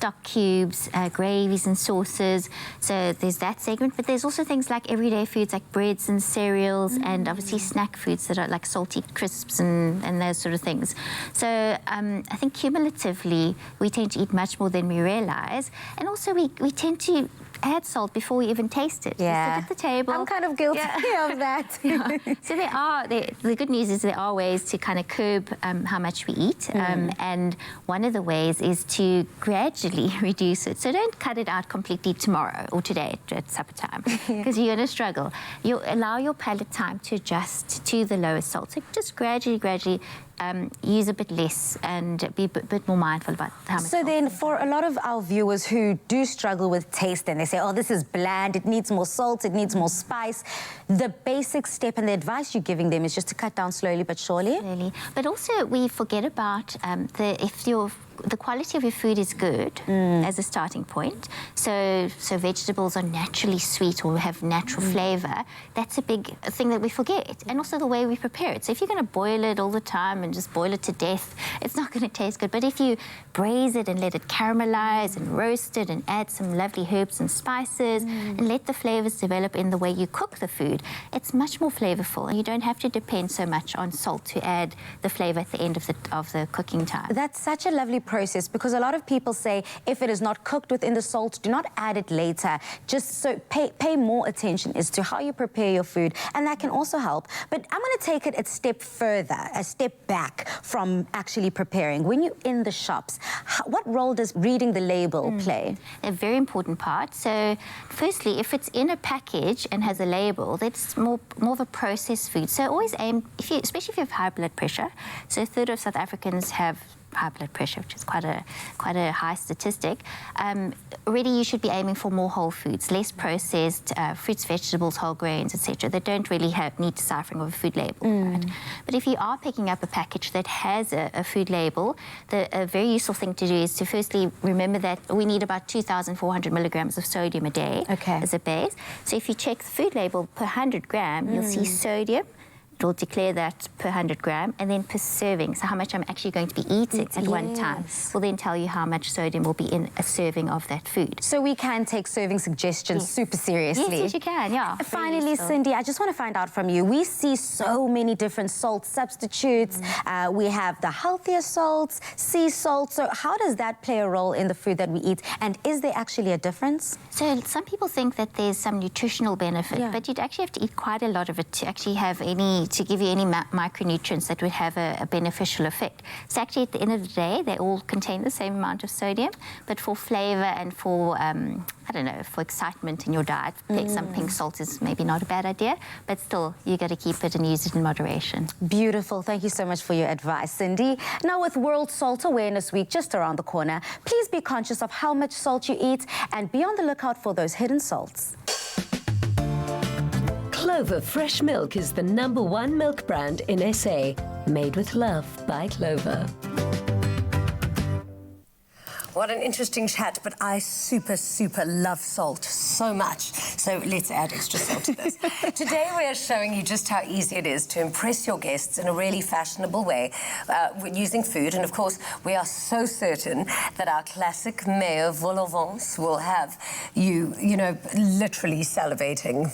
stock cubes, gravies and sauces. So there's that segment, but there's also things like everyday foods like breads and cereals, and obviously snack foods that are like salty crisps and those sort of things. So I think cumulatively we tend to eat much more than we realize, and also we tend to add salt before we even taste it. Yeah. We sit at the table. I'm kind of guilty of that. Yeah. So the good news is there are ways to kind of curb how much we eat, and one of the ways is to gradually reduce it. So don't cut it out completely tomorrow or today at supper time, because you're going to struggle. You allow your palate time to adjust to the lower salt. So just gradually use a bit less and be a bit more mindful about how much. So then for a lot of our viewers who do struggle with taste and they say, oh, this is bland, it needs more salt, it needs more spice, the basic step and the advice you're giving them is just to cut down slowly but surely. Really. But also we forget about the quality of your food is good as a starting point. So vegetables are naturally sweet or have natural flavour. That's a big thing that we forget. And also the way we prepare it. So if you're going to boil it all the time and just boil it to death, it's not going to taste good. But if you braise it and let it caramelise and roast it and add some lovely herbs and spices and let the flavours develop in the way you cook the food, it's much more flavourful. And you don't have to depend so much on salt to add the flavour at the end of the cooking time. That's such a lovely process, because a lot of people say if it is not cooked within the salt, do not add it later. Just so pay more attention as to how you prepare your food, and that can also help. But I'm going to take it a step further, a step back from actually preparing. When you're in the shops, what role does reading the label play? A very important part. So firstly, if it's in a package and has a label, that's more of a processed food. So always aim, especially if you have high blood pressure. So a third of South Africans have high blood pressure, which is quite a high statistic. Already you should be aiming for more whole foods, less processed fruits, vegetables, whole grains, etc. That don't really need deciphering of a food label. Right? But if you are picking up a package that has a food label, a very useful thing to do is to firstly remember that we need about 2,400 milligrams of sodium a day as a base. So if you check the food label per 100 gram, you'll see sodium. It will declare that per 100 gram, and then per serving, so how much I'm actually going to be eating at one time, will then tell you how much sodium will be in a serving of that food. So we can take serving suggestions super seriously. Yes, you can, yeah. Finally, Cindy, I just want to find out from you. We see so many different salt substitutes. We have the healthier salts, sea salt. So how does that play a role in the food that we eat? And is there actually a difference? So some people think that there's some nutritional benefit, but you'd actually have to eat quite a lot of it to actually have to give you any micronutrients that would have a beneficial effect. So actually at the end of the day, they all contain the same amount of sodium, but for flavour and for, I don't know, for excitement in your diet, some pink salt is maybe not a bad idea, but still, you got to keep it and use it in moderation. Beautiful. Thank you so much for your advice, Cindy. Now, with World Salt Awareness Week just around the corner, please be conscious of how much salt you eat and be on the lookout for those hidden salts. Clover Fresh Milk is the #1 milk brand in SA. Made with love by Clover. What an interesting chat, but I super love salt so much. So let's add extra salt to this. Today we are showing you just how easy it is to impress your guests in a really fashionable way using food. And of course, we are so certain that our classic mayo vol au vent will have you know, literally salivating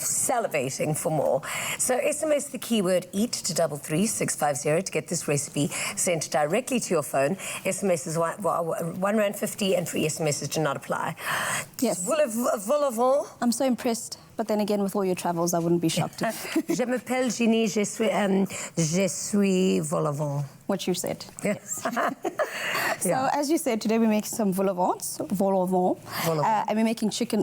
for more. So SMS the keyword EAT to 33650 to get this recipe sent directly to your phone. SMS is R1.50 and free SMSs do not apply. Yes. Vol au vent. I'm so impressed. But then again, with all your travels, I wouldn't be shocked. Je m'appelle Ginny, je suis vol au vent. What you said. Yes. So, as you said, today we make some vol au vent. And we're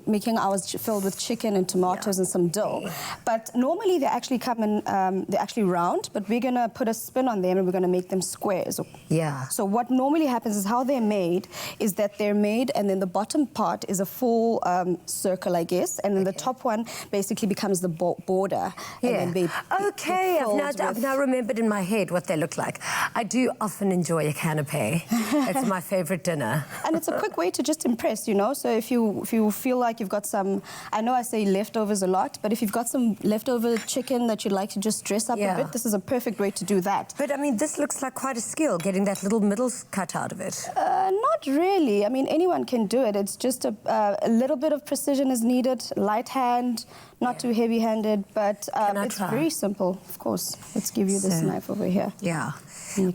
making ours filled with chicken and tomatoes and some dill. But normally they actually come in, they're actually round, but we're going to put a spin on them and we're going to make them squares. Yeah. So what normally happens is how they're made is that they're made and then the bottom part is a full circle, I guess, and then the top one basically becomes the border. Yeah. And then okay, I've now remembered in my head what they look like. I do often enjoy a canapé. It's my favourite dinner. And it's a quick way to just impress, you know. So if you feel like you've got some, I know I say leftovers a lot, but if you've got some leftover chicken that you'd like to just dress up a bit, this is a perfect way to do that. But I mean, this looks like quite a skill, getting that little middle cut out of it. Not really. I mean, anyone can do it. It's just a little bit of precision is needed, light hand, not too heavy-handed, but it's try? very simple, of course. Let's give you this knife over here. Yeah.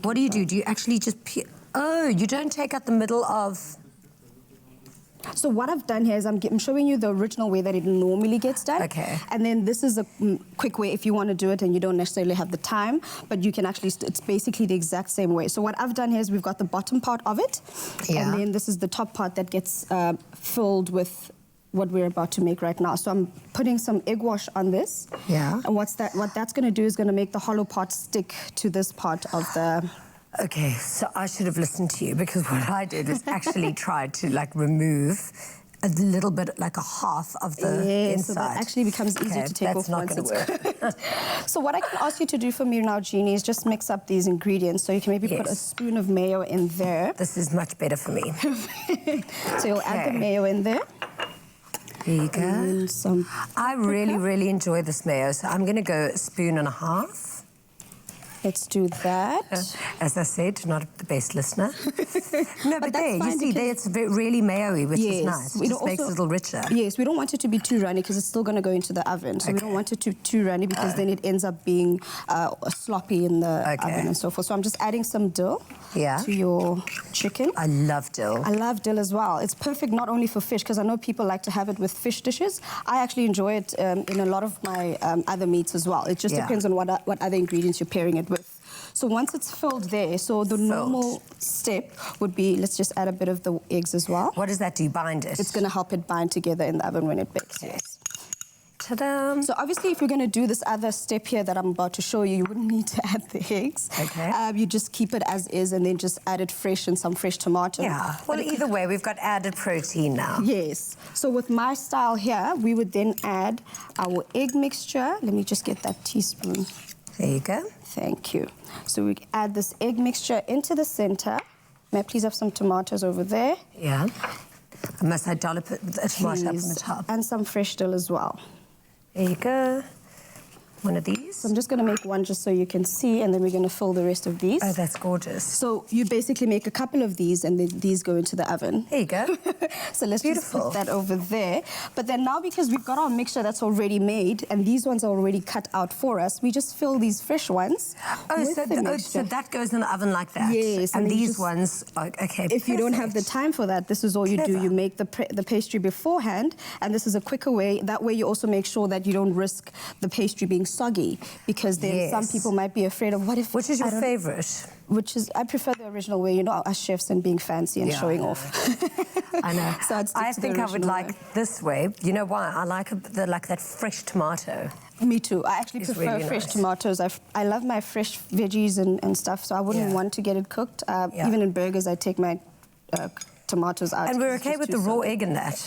What do you do? Do you actually just Oh, you don't take out the middle of... So what I've done here is I'm showing you the original way that it normally gets done. Okay. And then this is a quick way if you want to do it and you don't necessarily have the time, but you can actually, it's basically the exact same way. So what I've done here is we've got the bottom part of it, and then this is the top part that gets filled with what we're about to make right now. So I'm putting some egg wash on this. Yeah. And what that's going to do is going to make the hollow part stick to this part of the... Okay, so I should have listened to you, because what I did was actually try to like remove a little bit, like a half of the inside. So that actually becomes easier to take off once it's cooked. So what I can ask you to do for me now, Jeannie, is just mix up these ingredients. So you can maybe put a spoon of mayo in there. This is much better for me. So you'll add the mayo in there. There you go. And some I really, really enjoy this mayo, so I'm going to go a spoon and a half. Let's do that. As I said, not the best listener. No, but there, fine you see, there it's really mayo-y, which is nice. It just makes it a little richer. Yes, we don't want it to be too runny because it's still going to go into the oven. So we don't want it to too runny because then it ends up being sloppy in the oven and so forth. So I'm just adding some dill to your chicken. I love dill. I love dill as well. It's perfect not only for fish, because I know people like to have it with fish dishes. I actually enjoy it in a lot of my other meats as well. It just depends on what other ingredients you're pairing it with. So once it's filled there, so the normal step would be, let's just add a bit of the eggs as well. What does that do? Bind it? It's going to help it bind together in the oven when it bakes, yes. Ta-da! So obviously, if you're going to do this other step here that I'm about to show you, you wouldn't need to add the eggs. Okay. You just keep it as is and then just add it fresh and some fresh tomato. Yeah. Well, either way, we've got added protein now. Yes. So with my style here, we would then add our egg mixture. Let me just get that teaspoon. There you go. Thank you. So we add this egg mixture into the center. May I please have some tomatoes over there? Yeah. Must I dollop a tomato up on the top? And some fresh dill as well. There you go. One of these. So I'm just going to make one just so you can see, and then we're going to fill the rest of these. Oh, that's gorgeous. So you basically make a couple of these, and then these go into the oven. There you go. So let's just put that over there. But then now, because we've got our mixture that's already made, and these ones are already cut out for us, we just fill these fresh ones with the mixture. So that goes in the oven like that? Yes. And these ones, okay, if you don't have the time for that, this is all you do. You make the pastry beforehand, and this is a quicker way. That way you also make sure that you don't risk the pastry being soggy, because then some people might be afraid of what if... Which is your favourite? I prefer the original way, you know, us chefs and being fancy and showing off. I know. So I think I would like this way. You know why? I like that fresh tomato. Me too. I actually prefer really fresh nice. tomatoes. I love my fresh veggies and stuff, so I wouldn't want to get it cooked. Even in burgers, I take my tomatoes out. And we're okay with the raw egg in that,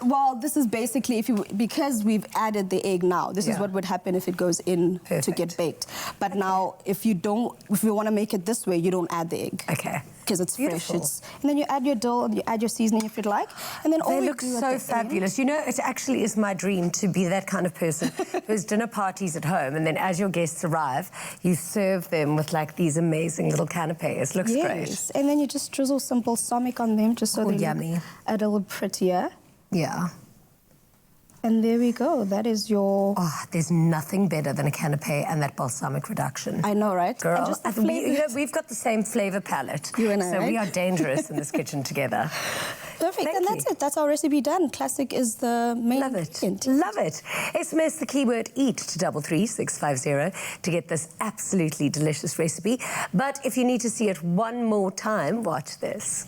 Well, this is basically, because we've added the egg now, this is what would happen if it goes in to get baked. But now, if you want to make it this way, you don't add the egg. Okay. Because it's fresh. And then you add your dill and you add your seasoning if you'd like. And then they look so fabulous. You know, it actually is my dream to be that kind of person who's dinner parties at home, and then as your guests arrive, you serve them with like these amazing little canapes. Looks great. And then you just drizzle some balsamic on them just so they look a little prettier. Yeah. And there we go. That is your... Oh, there's nothing better than a canapé and that balsamic reduction. I know, right? Girl, and just the we've got the same flavour palette. You and I, so we are dangerous in this kitchen together. Perfect. And that's it. That's our recipe done. Classic is the main ingredient. Love it. SMS the keyword EAT to 33650 to get this absolutely delicious recipe. But if you need to see it one more time, watch this.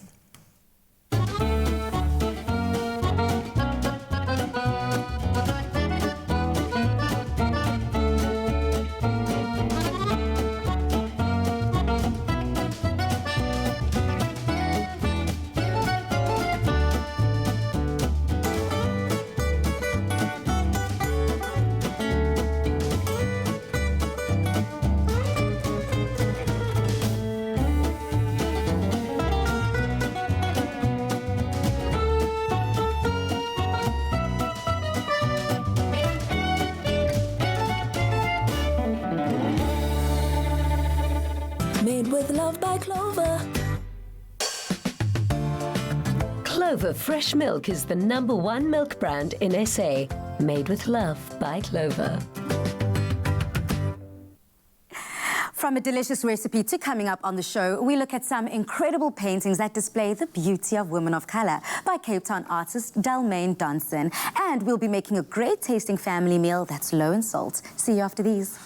Made with love by Clover. Clover Fresh Milk is the #1 milk brand in SA. Made with love by Clover. From a delicious recipe to coming up on the show, we look at some incredible paintings that display the beauty of women of colour by Cape Town artist Dell Danson. And we'll be making a great tasting family meal that's low in salt. See you after these.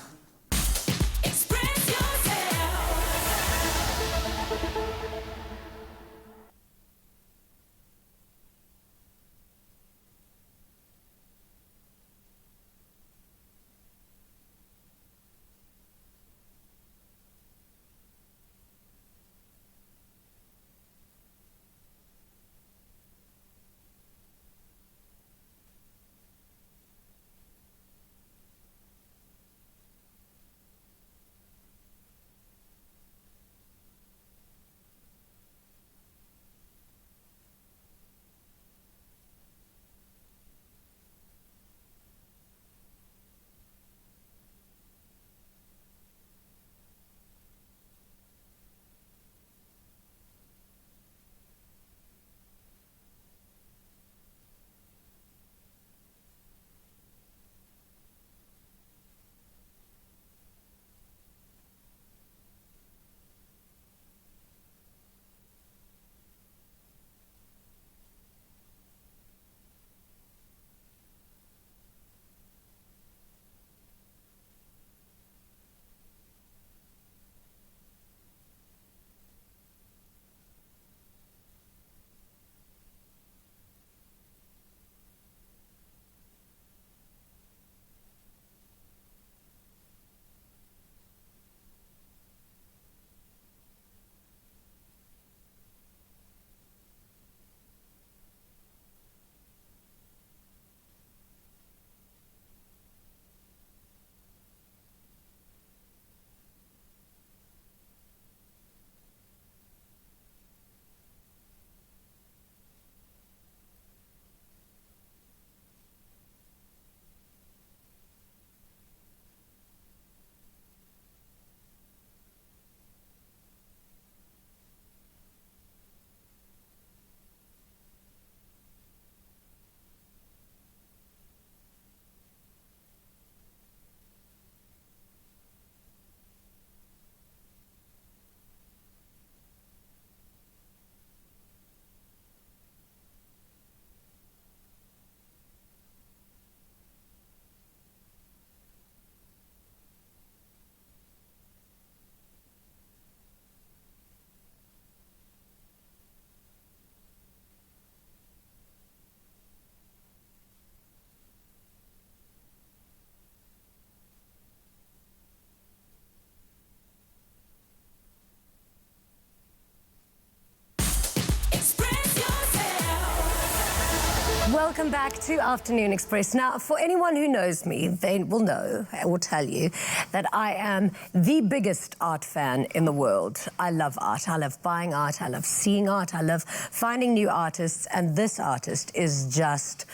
Welcome back to Afternoon Express. Now, for anyone who knows me, they will know, I will tell you, that I am the biggest art fan in the world. I love art. I love buying art. I love seeing art. I love finding new artists. And this artist is just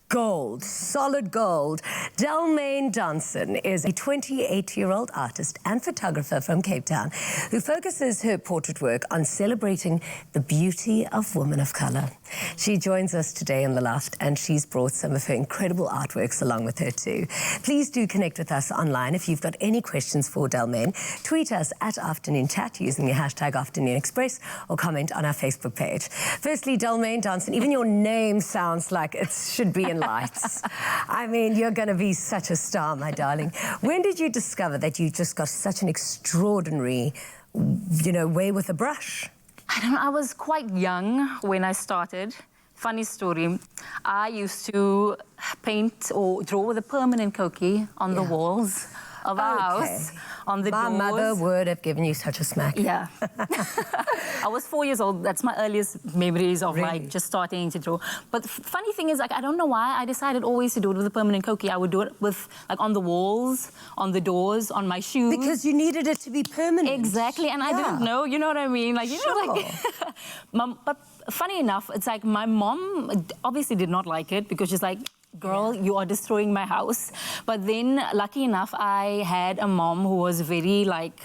gold, solid gold. Dell Danson is a 28-year-old artist and photographer from Cape Town who focuses her portrait work on celebrating the beauty of women of colour. She joins us today in the loft and she's brought some of her incredible artworks along with her too. Please do connect with us online if you've got any questions for Dell. Tweet us at Afternoon Chat using the hashtag Afternoon Express or comment on our Facebook page. Firstly, Dell Danson, even your name sounds like it should be in lights. I mean, you're going to be such a star, my darling. When did you discover that you just got such an extraordinary, way with a brush? I don't know, I was quite young when I started. Funny story, I used to paint or draw with a permanent kokie on the walls of our house, on the doors. My mother would have given you such a smack. Yeah. I was 4 years old. That's my earliest memories of like just starting to draw. But the funny thing is, like, I don't know why I decided always to do it with a permanent kokie. I would do it with, like, on the walls, on the doors, on my shoes. Because you needed it to be permanent. Exactly, and I didn't know, you know what I mean? Like, you know, like, but funny enough, it's like my mom obviously did not like it because she's like, girl, you are destroying my house. But then, lucky enough, I had a mom who was very, like,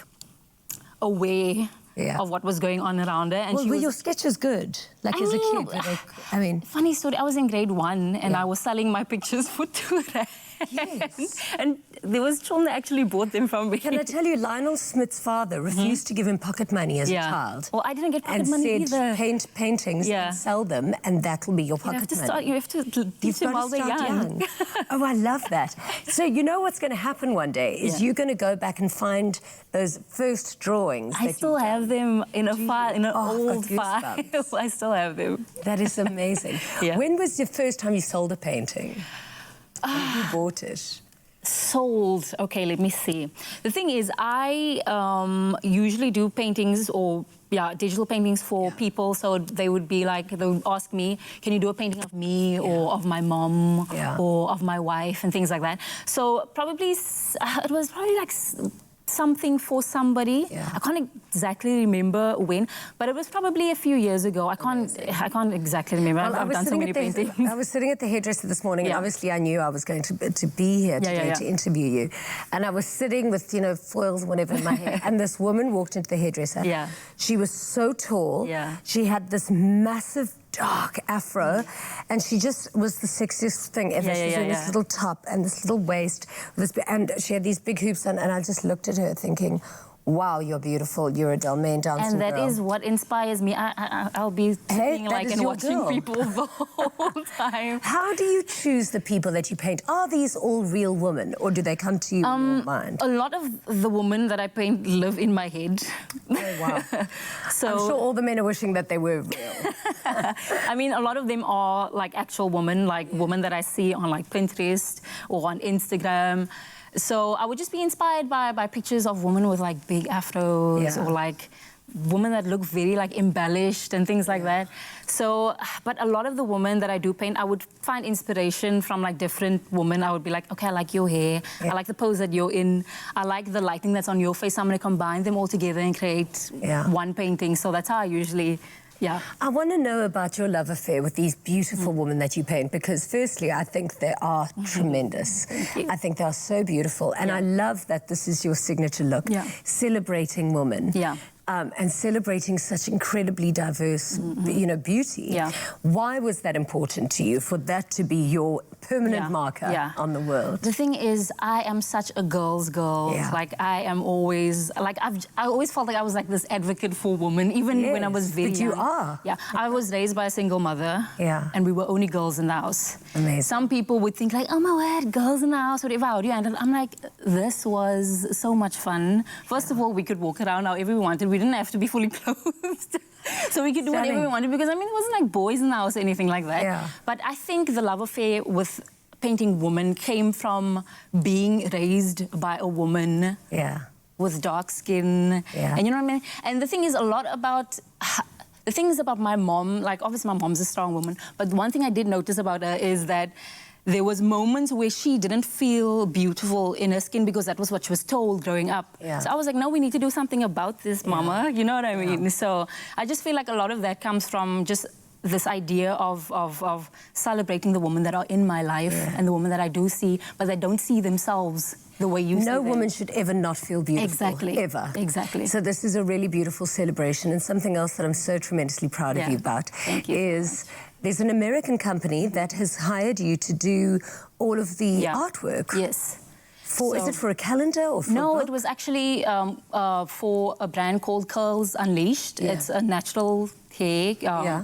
aware of what was going on around her. And Well, she were was, your sketches good? Like as a kid? I mean... Funny story, I was in grade 1 and I was selling my pictures for 2 rand. Yes. And there was children that actually bought them from me. Can I tell you, Lionel Smith's father refused to give him pocket money as a child. Well, I didn't get pocket and money said, either. paint paintings and sell them, and that'll be your pocket money. You have to teach them while they're young. Oh, I love that. So you know what's going to happen one day is you're going to go back and find those first drawings. I still have them in a file, in an old file. I still have them. That is amazing. When was the first time you sold a painting? When you bought it? Sold. Okay, let me see. The thing is, I usually do paintings or digital paintings for people. So they would be like, they would ask me, can you do a painting of me or of my mom or of my wife and things like that. So probably, it was probably like something for somebody. I can't exactly remember when, but it was probably a few years ago. I can't exactly remember. Well, I've done so many paintings. I was sitting at the hairdresser this morning, and obviously I knew I was going to be here today to interview you. And I was sitting with, you know, foils, whatever, in my hair, and this woman walked into the hairdresser. She was so tall. She had this massive dark afro, and she just was the sexiest thing ever. She was in this little top and this little waist, and she had these big hoops on, and I just looked at her thinking, wow, you're beautiful. You're a Dalmain dancing girl. And that is what inspires me. I'll be sitting like and watching people the whole time. How do you choose the people that you paint? Are these all real women, or do they come to you in your mind? A lot of the women that I paint live in my head. Oh, wow. So I'm sure all the men are wishing that they were real. I mean, a lot of them are like actual women, like women that I see on like Pinterest or on Instagram. So I would just be inspired by pictures of women with like big afros or like women that look very like embellished and things like that. So, but a lot of the women that I do paint, I would find inspiration from like different women. I would be like, okay, I like your hair. I like the pose that you're in. I like the lighting that's on your face. I'm going to combine them all together and create one painting. So that's how I usually... I want to know about your love affair with these beautiful women that you paint, because firstly, I think they are tremendous. I think they are so beautiful, and I love that this is your signature look, celebrating women. And celebrating such incredibly diverse, you know, beauty. Why was that important to you, for that to be your permanent marker on the world? The thing is, I am such a girl's girl. Like, I am always, like, I always felt like I was like this advocate for women, even when I was very young. But you are. I was raised by a single mother. And we were only girls in the house. Amazing. Some people would think like, oh my word, girls in the house, whatever, how do you handle it? I'm like, this was so much fun. First of all, we could walk around however we wanted. We didn't have to be fully clothed. So we could do whatever we wanted, because I mean, it wasn't like boys in the house or anything like that. But I think the love affair with painting women came from being raised by a woman with dark skin. And you know what I mean? And the thing is, a lot about... The thing is about my mom, like obviously my mom's a strong woman, but one thing I did notice about her is that there was moments where she didn't feel beautiful in her skin because that was what she was told growing up. So I was like, no, we need to do something about this, mama. You know what I mean? So I just feel like a lot of that comes from just this idea of celebrating the women that are in my life and the women that I do see, but that don't see themselves the way you see them. No woman should ever not feel beautiful, ever. Exactly. So this is a really beautiful celebration, and something else that I'm so tremendously proud of you about is there's an American company that has hired you to do all of the artwork. Is it for a calendar or for No, a book? it was actually for a brand called Curls Unleashed. It's a natural hair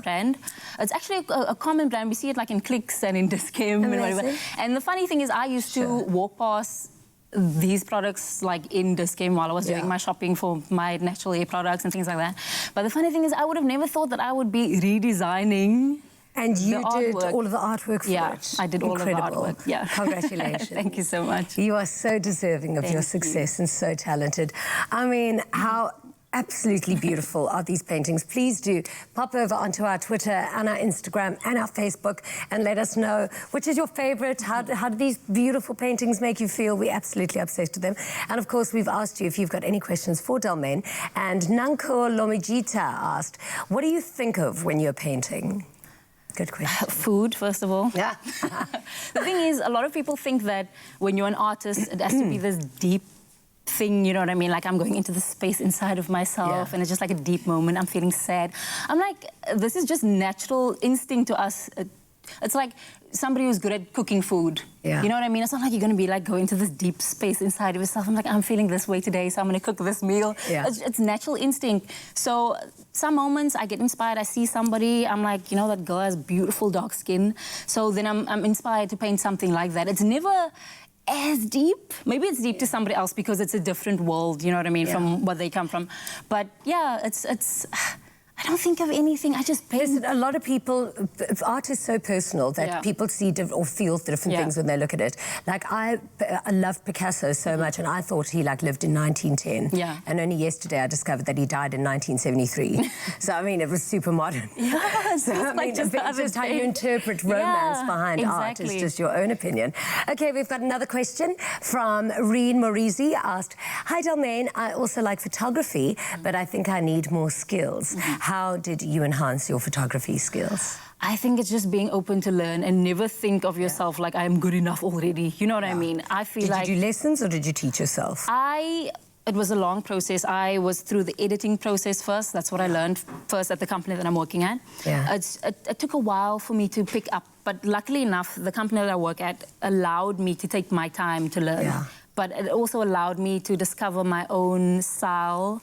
brand. It's actually a common brand. We see it like in Clicks and in Discam and whatever. And the funny thing is, I used to walk past these products like in Discam while I was doing my shopping for my natural hair products and things like that. But the funny thing is, I would have never thought that I would be redesigning. And you did all of the artwork for it? I did all of the artwork. Congratulations. Thank you so much. You are so deserving of your success and so talented. I mean, how absolutely beautiful are these paintings. Please do pop over onto our Twitter and our Instagram and our Facebook and let us know which is your favorite. How do these beautiful paintings make you feel? We're absolutely obsessed with them. And of course, we've asked you if you've got any questions for Dalmain. And Nanko Lomijita asked, what do you think of when you're painting? Good question. Food, first of all. The thing is, a lot of people think that when you're an artist, it has to be this deep thing, you know what I mean? Like I'm going into the space inside of myself and it's just like a deep moment. I'm feeling sad. I'm like, this is just natural instinct to us. It's like somebody who's good at cooking food. Yeah. You know what I mean? It's not like you're going to be like go into this deep space inside of yourself. I'm like, I'm feeling this way today, so I'm going to cook this meal. Yeah. It's natural instinct. So some moments I get inspired. I see somebody, I'm like, you know, that girl has beautiful dark skin. So then I'm inspired to paint something like that. It's never as deep. Maybe it's deep to somebody else because it's a different world, you know what I mean, from where they come from. But yeah, it's I don't think of anything. I just paint. Listen, a lot of people, art is so personal that people see or feel different things when they look at it. Like I love Picasso so much, and I thought he like lived in 1910. Yeah. And only yesterday I discovered that he died in 1973. So I mean, it was super modern. Yeah. So I mean, just how you interpret romance behind art is just your own opinion. Okay, we've got another question from Reen Morizi. Asked, "Hi Delmaine, I also like photography, but I think I need more skills. How did you enhance your photography skills?" I think it's just being open to learn and never think of yourself like I'm good enough already. You know what I mean? I feel like... Did you do lessons or did you teach yourself? It was a long process. I was through the editing process first. That's what I learned first at the company that I'm working at. Yeah. It took a while for me to pick up, but luckily enough, the company that I work at allowed me to take my time to learn. Yeah. But it also allowed me to discover my own style.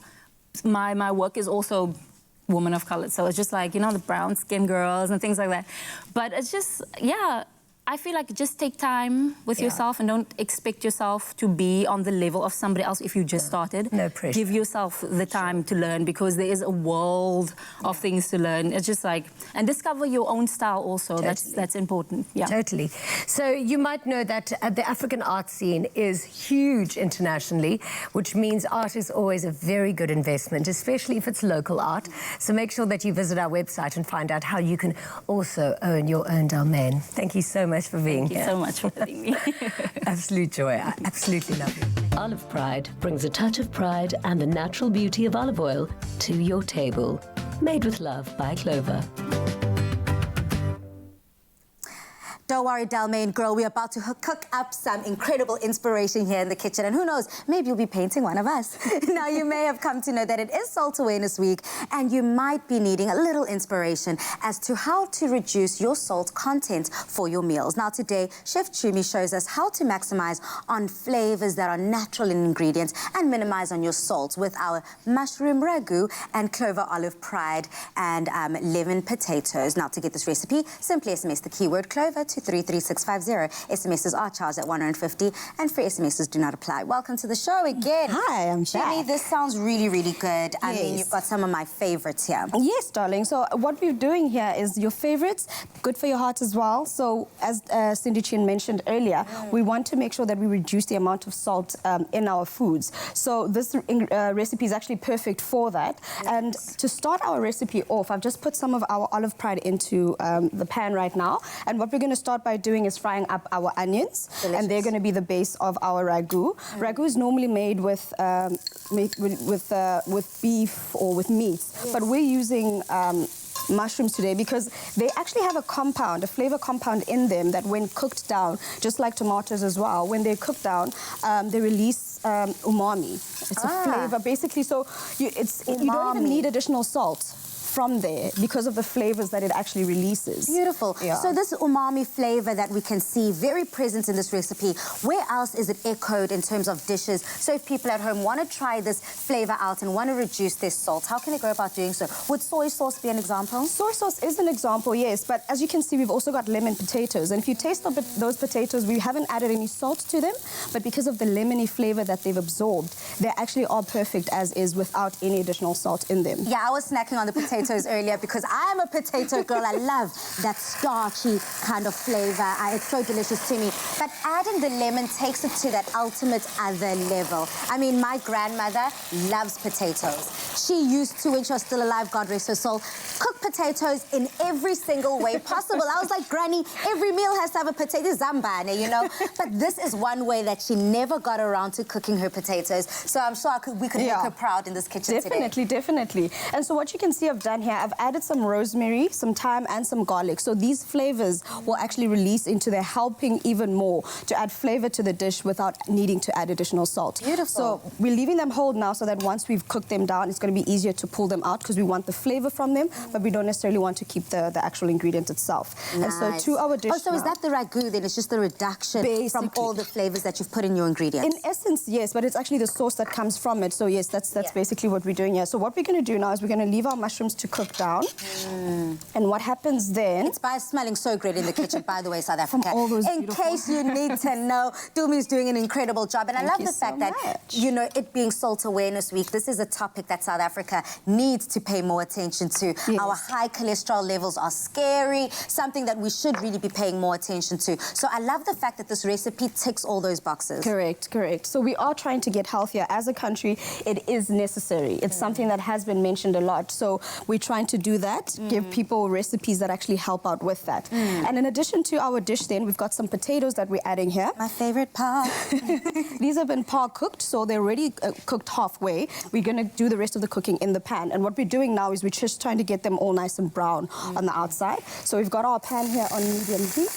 My work is also woman of color, so it's just like, you know, the brown skin girls and things like that. But it's just, yeah, I feel like just take time with yourself and don't expect yourself to be on the level of somebody else if you just started. No pressure. Give yourself the time to learn because there is a world of things to learn. It's just like, and discover your own style also. Totally. That's important. Yeah. Totally. So you might know that the African art scene is huge internationally, which means art is always a very good investment, especially if it's local art. So make sure that you visit our website and find out how you can also own your own Delmaine. Thank you so much for being here. Thank you so much for having me. Absolute joy. I absolutely love you. Olive Pride brings a touch of pride and the natural beauty of olive oil to your table. Made with love by Clover. Don't worry, Delmaine girl, we're about to cook up some incredible inspiration here in the kitchen. And who knows, maybe you'll be painting one of us. Now, you may have come to know that it is Salt Awareness Week, and you might be needing a little inspiration as to how to reduce your salt content for your meals. Now, today, Chef Chumi shows us how to maximize on flavors that are natural in ingredients and minimize on your salt with our mushroom ragu and Clover Olive Pride and lemon potatoes. Now, to get this recipe, simply SMS the keyword Clover to 33650. SMSs are charged at 150 and free SMSs do not apply. Welcome to the show again. Hi, I'm Jimmy, back. this sounds really, really good. I mean, you've got some of my favorites here. Yes, darling. So what we're doing here is your favorites, good for your heart as well. So as Cindy Chin mentioned earlier, we want to make sure that we reduce the amount of salt in our foods. So this recipe is actually perfect for that. Yes. And to start our recipe off, I've just put some of our olive pride into the pan right now. And what we're going to start by doing is frying up our onions. Delicious. And they're going to be the base of our ragu. Ragu is normally made with beef or with meat, but we're using mushrooms today because they actually have a compound, a flavor compound in them that when cooked down, just like tomatoes as well, when they're cooked down, they release umami. It's a flavor, basically, so you don't even need additional salt from there because of the flavors that it actually releases. Beautiful. Yeah. So this umami flavor that we can see very present in this recipe, where else is it echoed in terms of dishes? So if people at home want to try this flavor out and want to reduce their salt, how can they go about doing so? Would soy sauce be an example? Soy sauce is an example, yes, but as you can see, we've also got lemon potatoes. And if you taste those potatoes, we haven't added any salt to them, but because of the lemony flavor that they've absorbed, they actually are perfect as is without any additional salt in them. Yeah, I was snacking on the potatoes earlier because I'm a potato girl. I love that starchy kind of flavor. It's so delicious to me. But adding the lemon takes it to that ultimate other level. I mean, my grandmother loves potatoes. She used to, when she was still alive, God rest her soul, cook potatoes in every single way possible. I was like, Granny, every meal has to have a potato zambane, you know? But this is one way that she never got around to cooking her potatoes. So I'm sure we could make her proud in this kitchen today. Definitely. And so what you can see I've done done here, I've added some rosemary, some thyme, and some garlic. So these flavors will actually release into there, helping even more to add flavor to the dish without needing to add additional salt. Beautiful. So we're leaving them whole now so that once we've cooked them down, it's going to be easier to pull them out because we want the flavor from them, but we don't necessarily want to keep the actual ingredient itself. Nice. And so to our dish so is now, that the ragu then? It's just the reduction from Basically. all the flavors that you've put in your ingredients? in essence, yes, but it's actually the sauce that comes from it. So yes, that's basically what we're doing here. So what we're going to do now is we're going to leave our mushrooms to cook down. And what happens then... It's by smelling so great in the kitchen, by the way, South Africa. all those in case you need to know, Dumi's doing an incredible job. And I love the fact that, you know, it being Salt Awareness Week, this is a topic that South Africa needs to pay more attention to. Yes. Our high cholesterol levels are scary, something that we should really be paying more attention to. So I love the fact that this recipe ticks all those boxes. Correct, correct. So we are trying to get healthier. As a country, it is necessary. It's something that has been mentioned a lot. So we're trying to do that, give people recipes that actually help out with that. And in addition to our dish then, we've got some potatoes that we're adding here. My favorite part. These have been par cooked, so they're already cooked halfway. We're going to do the rest of the cooking in the pan. And what we're doing now is we're just trying to get them all nice and brown on the outside. So we've got our pan here on medium heat.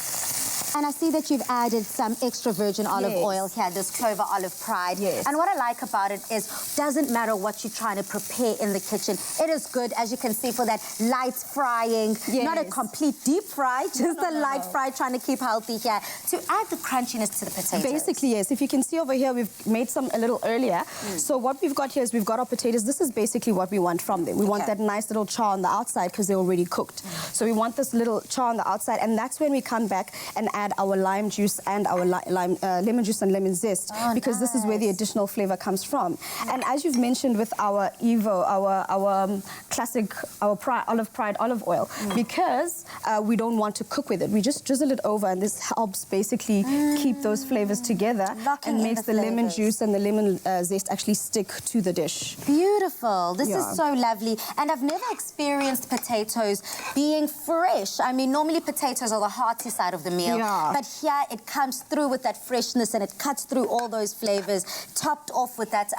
And I see that you've added some extra virgin olive oil here, this clover olive pride. Yes. And what I like about it is, doesn't matter what you're trying to prepare in the kitchen. It is good, as you can see, for that light frying. Yes. Not a complete deep fry, just a light fry, trying to keep healthy here. To add the crunchiness to the potatoes. Basically, yes. If you can see over here, we've made some a little earlier. So what we've got here is we've got our potatoes. This is basically what we want from them. We want that nice little char on the outside because they're already cooked. So we want this little char on the outside, and that's when we come back and add our lime juice and our lemon juice and lemon zest, because this is where the additional flavor comes from. And as you've mentioned with our Evo, our classic, our olive pride olive oil, because we don't want to cook with it, we just drizzle it over, and this helps basically keep those flavors together and makes the lemon juice and the lemon zest actually stick to the dish. Beautiful. This is so lovely. And I've never experienced potatoes being fresh. I mean, normally potatoes are the hearty side of the meal, but here it comes through with that freshness and it cuts through all those flavors, topped off with that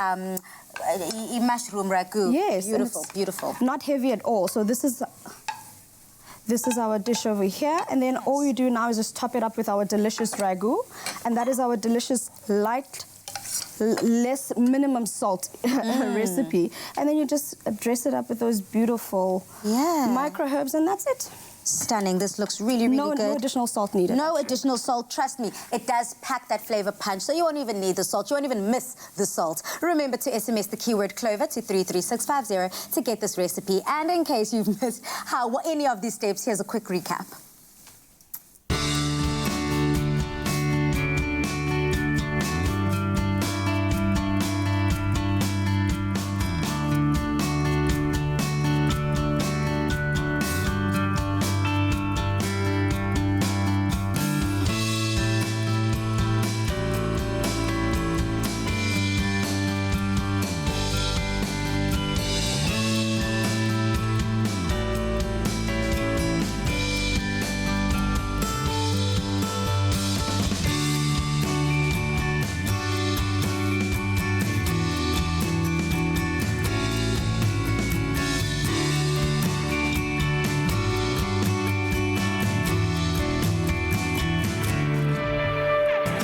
mushroom ragu. Yes. Beautiful, beautiful. Not heavy at all. So this is our dish over here, and then all you do now is just top it up with our delicious ragu, and that is our delicious light, less minimum salt recipe. And then you just dress it up with those beautiful micro herbs, and that's it. Stunning. This looks really, really good. No additional salt needed. No additional salt. Trust me, it does pack that flavor punch, so you won't even need the salt. You won't even miss the salt. Remember to SMS the keyword clover to 33650 to get this recipe. And in case you've missed any of these steps, here's a quick recap.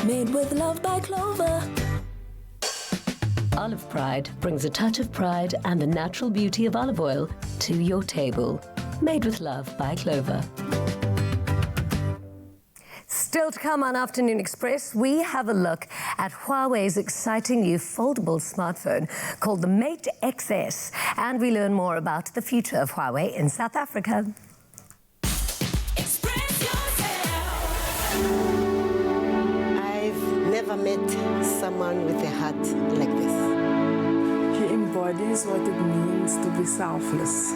Made with love by Clover. Olive Pride brings a touch of pride and the natural beauty of olive oil to your table. Made with love by Clover. Still to come on Afternoon Express, we have a look at Huawei's exciting new foldable smartphone called the Mate XS, and we learn more about the future of Huawei in South Africa. I've never met someone with a heart like this. He embodies what it means to be selfless.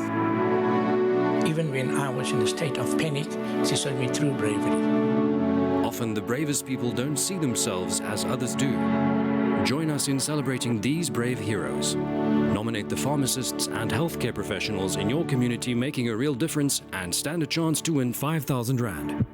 Even when I was in a state of panic, she showed me true bravery. Often the bravest people don't see themselves as others do. Join us in celebrating these brave heroes. Nominate the pharmacists and healthcare professionals in your community making a real difference and stand a chance to win 5,000 Rand.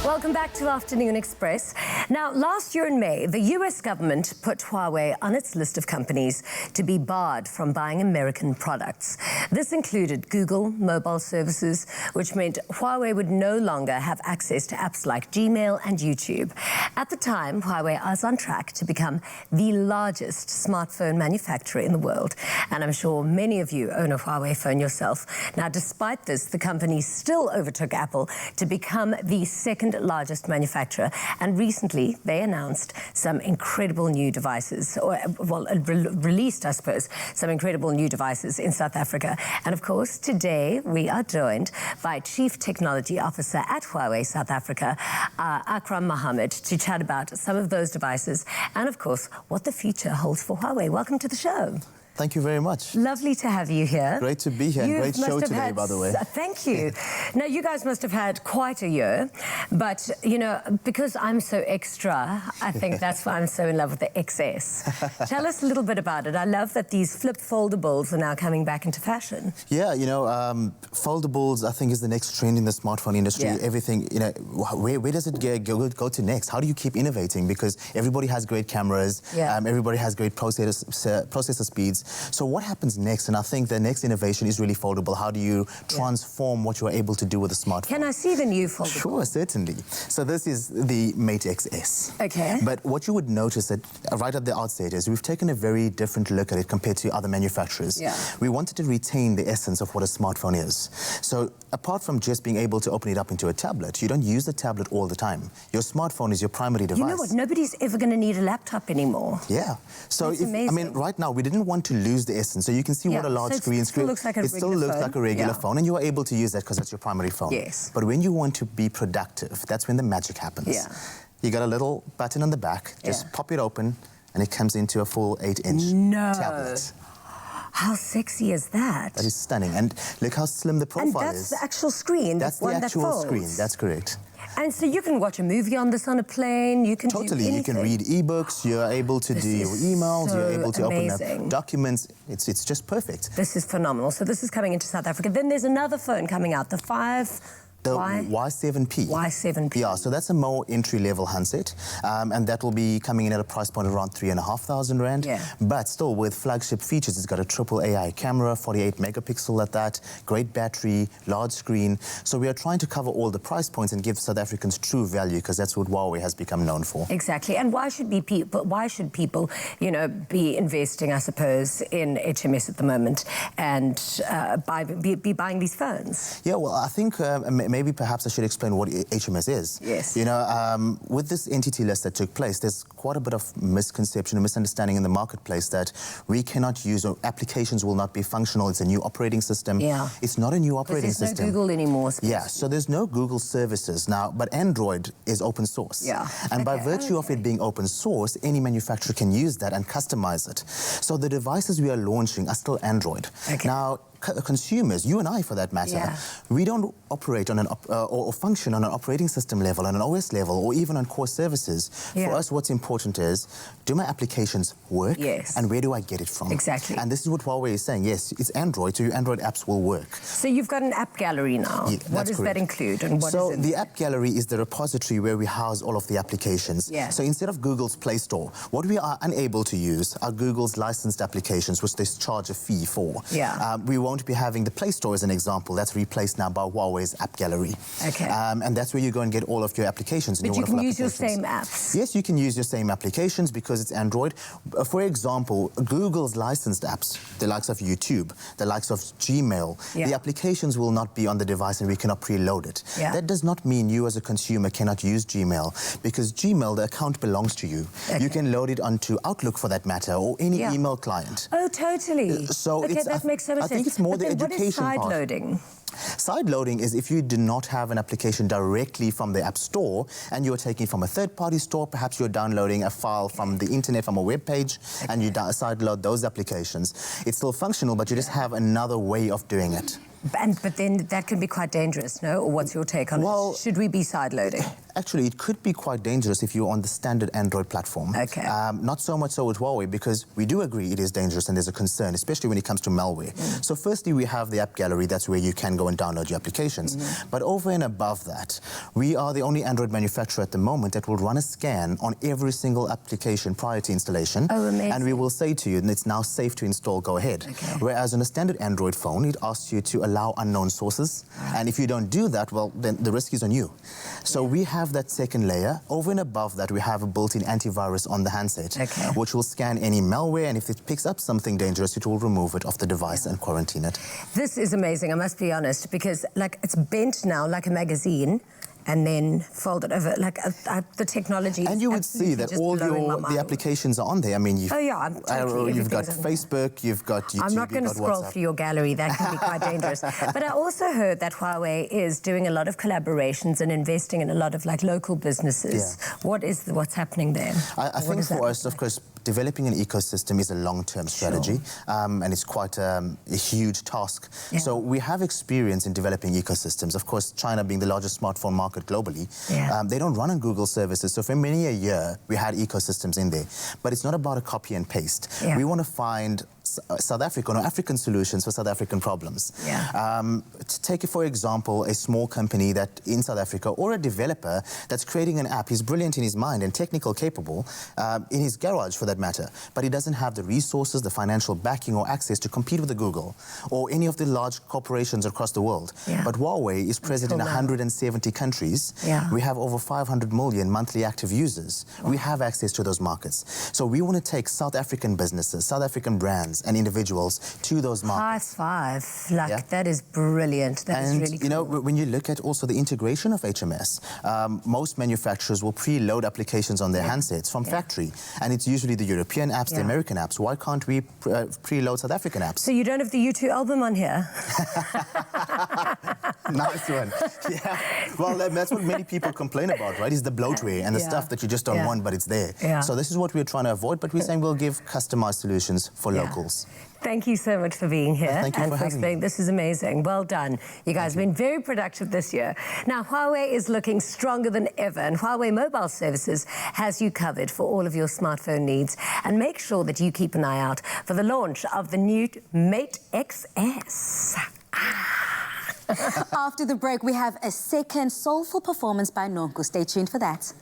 Welcome back to Afternoon Express. Now, last year in May, the US government put Huawei on its list of companies to be barred from buying American products. This included Google mobile services, which meant Huawei would no longer have access to apps like Gmail and YouTube. At the time, Huawei was on track to become the largest smartphone manufacturer in the world. And I'm sure many of you own a Huawei phone yourself. Now, despite this, the company still overtook Apple to become the second largest manufacturer, and recently they announced some incredible new devices, or released, I suppose, some incredible new devices in South Africa. And of course, today we are joined by Chief Technology Officer at Huawei South Africa, Akram Mohammed, to chat about some of those devices and of course what the future holds for Huawei. Welcome to the show. Thank you very much. Lovely to have you here. Great to be here. And great show today, by the way. Thank you. Now, you guys must have had quite a year, but, you know, because I'm so extra, I think that's why I'm so in love with the XS. Tell us a little bit about it. I love that these flip foldables are now coming back into fashion. Yeah, you know, foldables, I think, is the next trend in the smartphone industry. Yeah. Everything, you know, where does it go to next? How do you keep innovating? Because everybody has great cameras, everybody has great processor speeds. So what happens next? And I think the next innovation is really foldable. How do you transform what you're able to do with a smartphone? Can I see the new foldable? Sure, certainly. So this is the Mate XS. Okay. But what you would notice that right at the outset is we've taken a very different look at it compared to other manufacturers. Yeah. We wanted to retain the essence of what a smartphone is. So apart from just being able to open it up into a tablet, you don't use the tablet all the time. Your smartphone is your primary device. You know what? Nobody's ever going to need a laptop anymore. Yeah. So That's amazing. I mean, right now, we didn't want to lose the essence. So you can see what a large screen. It still looks like a regular phone, and you are able to use that because it's your primary phone. Yes. But when you want to be productive, that's when the magic happens. Yeah. You got a little button on the back, just pop it open, and it comes into a full 8-inch tablet. How sexy is that? That is stunning. And look how slim the profile is. And that's the actual screen. That's the actual screen. That's correct. And so you can watch a movie on this on a plane, you can do anything. You can read ebooks, you're able to do your emails, you're able to open up documents. It's just perfect. This is phenomenal. So this is coming into South Africa. Then there's another phone coming out, the Y7P. Y7P. Yeah, so that's a more entry-level handset, and that will be coming in at a price point around 3,500 Rand. Yeah. But still, with flagship features, it's got a triple AI camera, 48 megapixel at that, great battery, large screen. So we are trying to cover all the price points and give South Africans true value, because that's what Huawei has become known for. Exactly. And why should people, you know, be investing, I suppose, in HMS at the moment and be buying these phones? Yeah, well, I think maybe perhaps I should explain what HMS is. Yes. You know, with this entity list that took place, there's quite a bit of misconception and misunderstanding in the marketplace that we cannot use, or applications will not be functional. It's a new operating system. Yeah. It's not a new operating system. There's no Google anymore. Yeah, so there's no Google services now, but Android is open source. Yeah. And by virtue of it being open source, any manufacturer can use that and customize it. So the devices we are launching are still Android. Okay. Now, consumers, you and I for that matter, we don't operate on an or function on an operating system level, on an OS level, or even on core services. For us, what's important is, do my applications work? Yes. And where do I get it from? Exactly. And this is what Huawei is saying. Yes, it's Android, so your Android apps will work. So you've got an app gallery now. Yeah, what does that include? And what so is it? The app gallery is the repository where we house all of the applications. Yeah. So instead of Google's Play Store, what we are unable to use are Google's licensed applications, which they charge a fee for. Yeah. We won't be having the Play Store as an example. That's replaced now by Huawei's app gallery. Okay. And that's where you go and get all of your applications. But you can use your same apps. Yes, you can use your same applications because it's Android. For example, Google's licensed apps, the likes of YouTube, the likes of Gmail, the applications will not be on the device and we cannot preload it. Yeah. That does not mean you as a consumer cannot use Gmail, because Gmail, the account belongs to you. Okay. You can load it onto Outlook for that matter, or any email client. Oh, totally. So that makes so much sense. I think it's more the education part. What is side loading? Side loading is if you do not have an application directly from the App Store and you're taking it from a third-party store, perhaps you're downloading a file from the internet, from a web page, and you side load those applications. It's still functional, but you just have another way of doing it. But then that can be quite dangerous, no? Or what's your take on it? Should we be side loading? Actually, it could be quite dangerous if you're on the standard Android platform. Okay. Not so much so with Huawei, because we do agree it is dangerous and there's a concern, especially when it comes to malware. So firstly, we have the app gallery. That's where you can go and download your applications. But over and above that, we are the only Android manufacturer at the moment that will run a scan on every single application prior to installation. Oh, amazing. And we will say to you, it's now safe to install, go ahead. Okay. Whereas on a standard Android phone, it asks you to allow unknown sources. And if you don't do that, well, then the risk is on you. So we have that second layer. Over and above that, we have a built-in antivirus on the handset, which will scan any malware, and if it picks up something dangerous, it will remove it off the device and quarantine it. This is amazing, I must be honest, because like it's bent now like a magazine and then folded over, like the technology. And you would see that all the applications are on there. I mean, you've got Facebook, you've got YouTube. I'm not going to scroll through your gallery. That can be quite dangerous. But I also heard that Huawei is doing a lot of collaborations and investing in a lot of like local businesses. Yeah. What's happening there? I think for us, of course, developing an ecosystem is a long-term strategy, and it's quite a huge task. Yeah. So we have experience in developing ecosystems. Of course, China being the largest smartphone market globally, they don't run on Google services. So for many a year, we had ecosystems in there. But it's not about a copy and paste. Yeah. We want to find South African or African solutions for South African problems. Yeah. To take, for example, a small company that in South Africa, or a developer that's creating an app. He's brilliant in his mind and technical capable in his garage for that matter, but he doesn't have the resources, the financial backing or access to compete with the Google or any of the large corporations across the world. Yeah. But Huawei is present in 170 countries. Yeah. We have over 500 million monthly active users. Wow. We have access to those markets. So we want to take South African businesses, South African brands and individuals to those markets. High five. Like, that is brilliant. That is really cool. You know, when you look at also the integration of HMS, most manufacturers will preload applications on their handsets from factory. And it's usually the European apps, the American apps. Why can't we preload South African apps? So you don't have the U2 album on here? Nice one. Yeah. Well, that's what many people complain about, right? Is the bloatware and the stuff that you just don't want, but it's there. Yeah. So this is what we're trying to avoid, but we're saying we'll give customized solutions for locals. Thank you so much for being here. Thank you for having me. This is amazing. Well done. You guys have been very productive this year. Now, Huawei is looking stronger than ever, and Huawei Mobile Services has you covered for all of your smartphone needs. And make sure that you keep an eye out for the launch of the new Mate XS. After the break, we have a second soulful performance by Nonku. Stay tuned for that.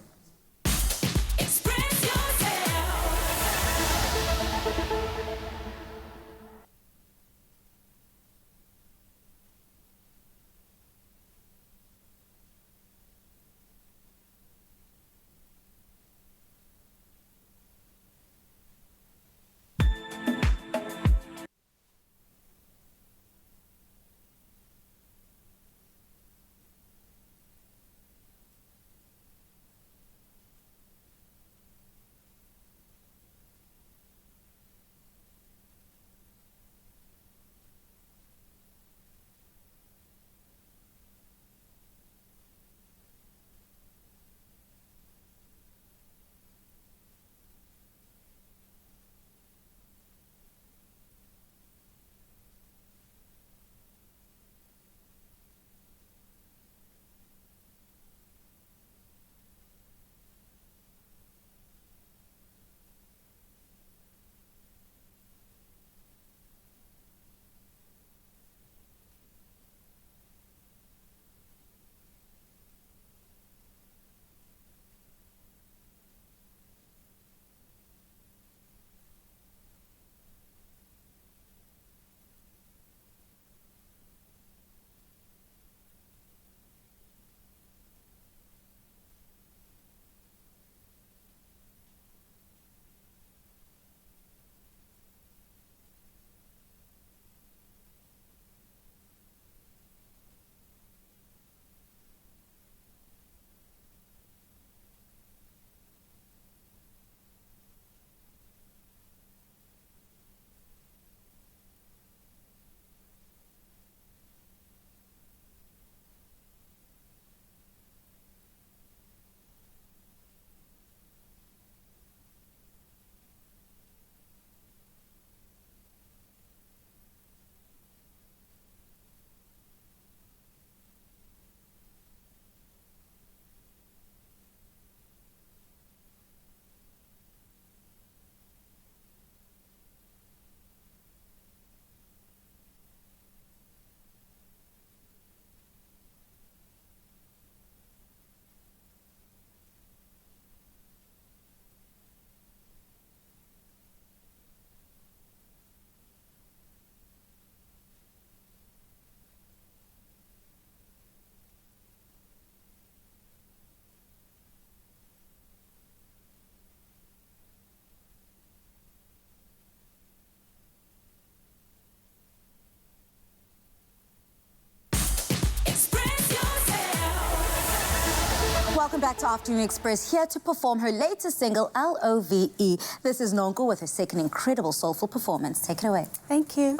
back to Afternoon Express, here to perform her latest single, L-O-V-E. This is Nonku with her second incredible soulful performance. Take it away. Thank you.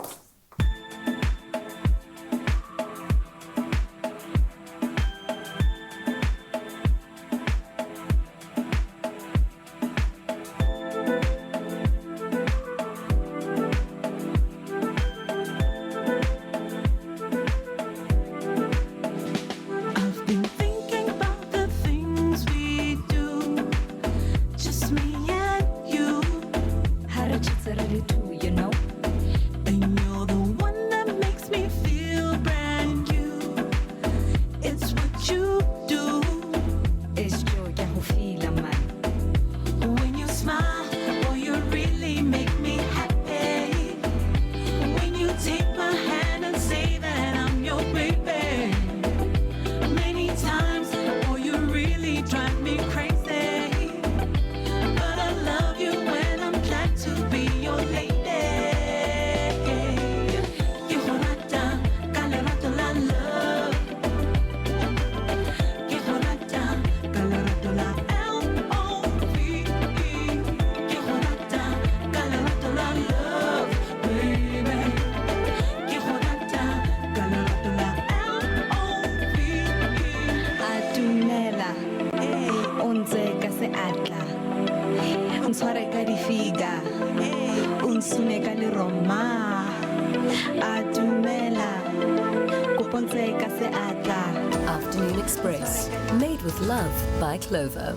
Afternoon Express, made with love by Clover.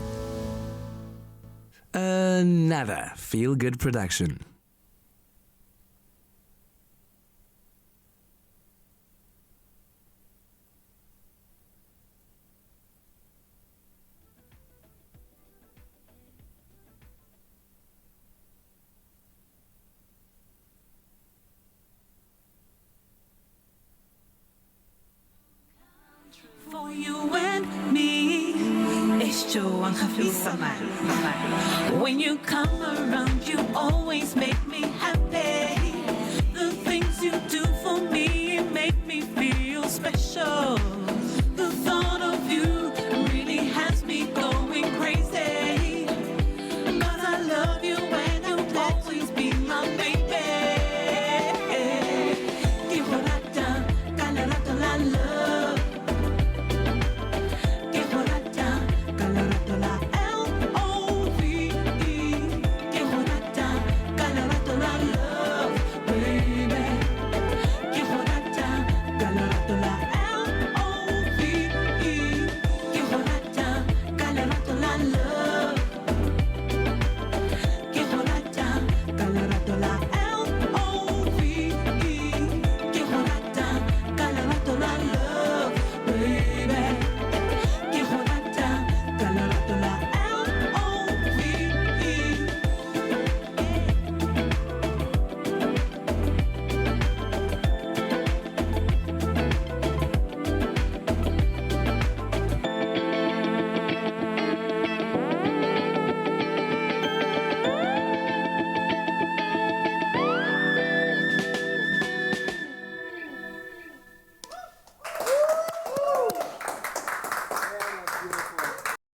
Another feel-good production. For you and me, it's true, I'm when you come around, you always make me happy. The things you do for me make me feel special.